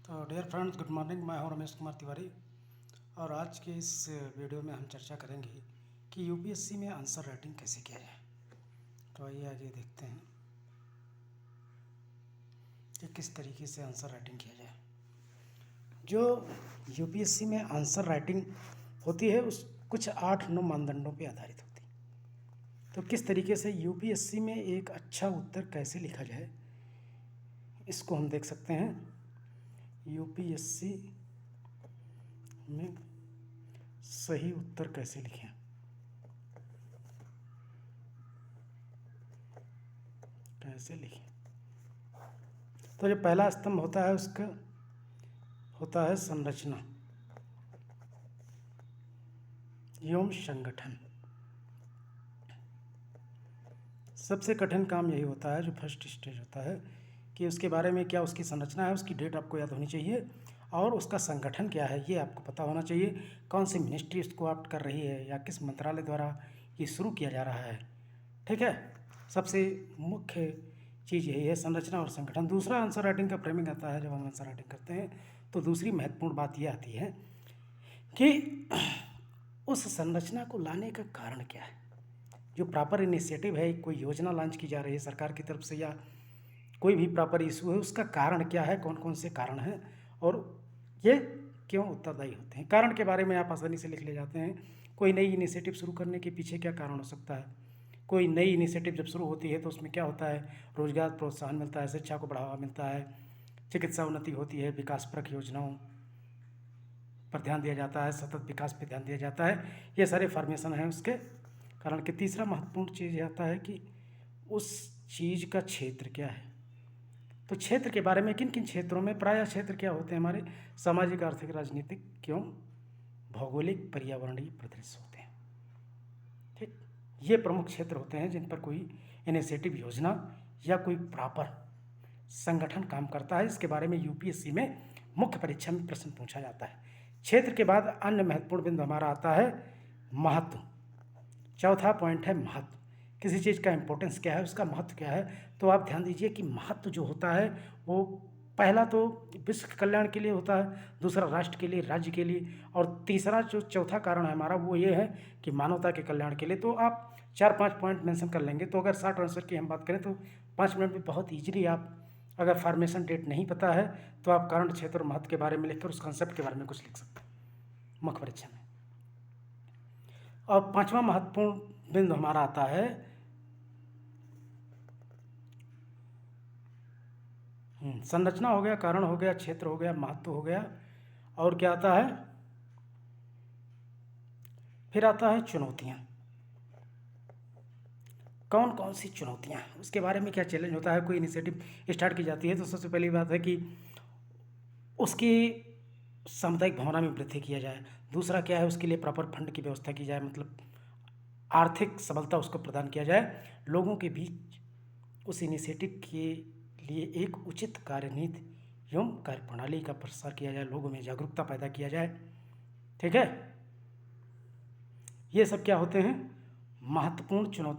तो dear friends, good morning. मैं हूं रमेश कुमार तिवारी और आज के इस वीडियो में हम चर्चा करेंगे कि यूपीएससी में आंसर राइटिंग कैसे किया जाए। तो आइए आगे देखते हैं कि किस तरीके से आंसर राइटिंग किया जाए। जो यूपीएससी में आंसर राइटिंग होती है उस कुछ 8-9 मानदंडों पर आधारित होती है। तो किस तरीके से यूपीएससी में एक अच्छा उत्तर कैसे लिखा जाए, इसको हम देख सकते हैं। यूपीएससी में सही उत्तर कैसे लिखें। कैसे लिखें तो जो पहला स्तंभ होता है उसका होता है संरचना एवं संगठन। सबसे कठिन काम यही होता है, जो फर्स्ट स्टेज होता है, कि उसके बारे में क्या उसकी संरचना है, उसकी डेट आपको याद होनी चाहिए और उसका संगठन क्या है ये आपको पता होना चाहिए। कौन सी मिनिस्ट्री इसको ऑप्ट कर रही है या किस मंत्रालय द्वारा ये शुरू किया जा रहा है। ठीक है, सबसे मुख्य चीज़ यही है, संरचना और संगठन। दूसरा आंसर राइटिंग का फ्रेमिंग आता है। जब हम आंसर राइटिंग करते हैं तो दूसरी महत्वपूर्ण बात यह आती है कि उस संरचना को लाने का कारण क्या है। जो प्रॉपर इनिशिएटिव है, कोई योजना लॉन्च की जा रही है सरकार की तरफ से या कोई भी प्रॉपर इशू है, उसका कारण क्या है, कौन कौन से कारण हैं और ये क्यों उत्तरदायी होते हैं। कारण के बारे में आप आसानी से लिख ले जाते हैं। कोई नई इनिशिएटिव शुरू करने के पीछे क्या कारण हो सकता है। कोई नई इनिशिएटिव जब शुरू होती है तो उसमें क्या होता है, रोजगार प्रोत्साहन मिलता है, शिक्षा को बढ़ावा मिलता है, चिकित्सा उन्नति होती है, विकासपरक योजनाओं पर ध्यान दिया जाता है, सतत विकास पर ध्यान दिया जाता है। ये सारे फॉर्मेशन हैं उसके कारण के। तीसरा महत्वपूर्ण चीज़ आता है कि उस चीज़ का क्षेत्र क्या है। तो क्षेत्र के बारे में, किन किन क्षेत्रों में, प्रायः क्षेत्र क्या होते हैं हमारे, सामाजिक, आर्थिक, राजनीतिक एवं भौगोलिक पर्यावरणीय परिदृश्य होते हैं। ठीक, ये प्रमुख क्षेत्र होते हैं जिन पर कोई इनिशिएटिव योजना या कोई प्रॉपर संगठन काम करता है। इसके बारे में यूपीएससी में मुख्य परीक्षा में प्रश्न पूछा जाता है। क्षेत्र के बाद अन्य महत्वपूर्ण बिंदु हमारा आता है महत्व। चौथा पॉइंट है महत्व। किसी चीज़ का इम्पोर्टेंस क्या है, उसका महत्व क्या है। तो आप ध्यान दीजिए कि महत्व जो होता है वो पहला तो विश्व के कल्याण के लिए होता है, दूसरा राष्ट्र के लिए, राज्य के लिए, और तीसरा जो चौथा कारण है हमारा वो ये है कि मानवता के कल्याण के लिए। तो आप 4-5 पॉइंट मेंशन कर लेंगे। तो अगर शॉर्ट आंसर की हम बात करें तो 5 मिनट में बहुत ईजिली आप, अगर फॉर्मेशन डेट नहीं पता है तो आप कारण, क्षेत्र और महत्व के बारे में लिखकर उस कॉन्सेप्ट के बारे में कुछ लिख सकते हैं मुख्य परीक्षा में। और पांचवा महत्वपूर्ण बिंदु हमारा आता है संरचना हो गया, कारण हो गया, क्षेत्र हो गया, महत्व हो गया, और क्या आता है, फिर आता है चुनौतियाँ। कौन कौन सी चुनौतियाँ हैं, उसके बारे में क्या चैलेंज होता है। कोई इनिशिएटिव स्टार्ट की जाती है तो सबसे पहली बात है कि उसकी सामुदायिक भावना में वृद्धि किया जाए। दूसरा क्या है, उसके लिए प्रॉपर फंड की व्यवस्था की जाए, मतलब आर्थिक सबलता उसको प्रदान किया जाए। लोगों के बीच उस इनिशिएटिव के लिए एक उचित कार्यनीति एवं कार्यप्रणाली का प्रसार किया जाए, लोगों में जागरूकता पैदा किया जाए। ठीक है, ये सब क्या होते हैं, महत्वपूर्ण चुनौती।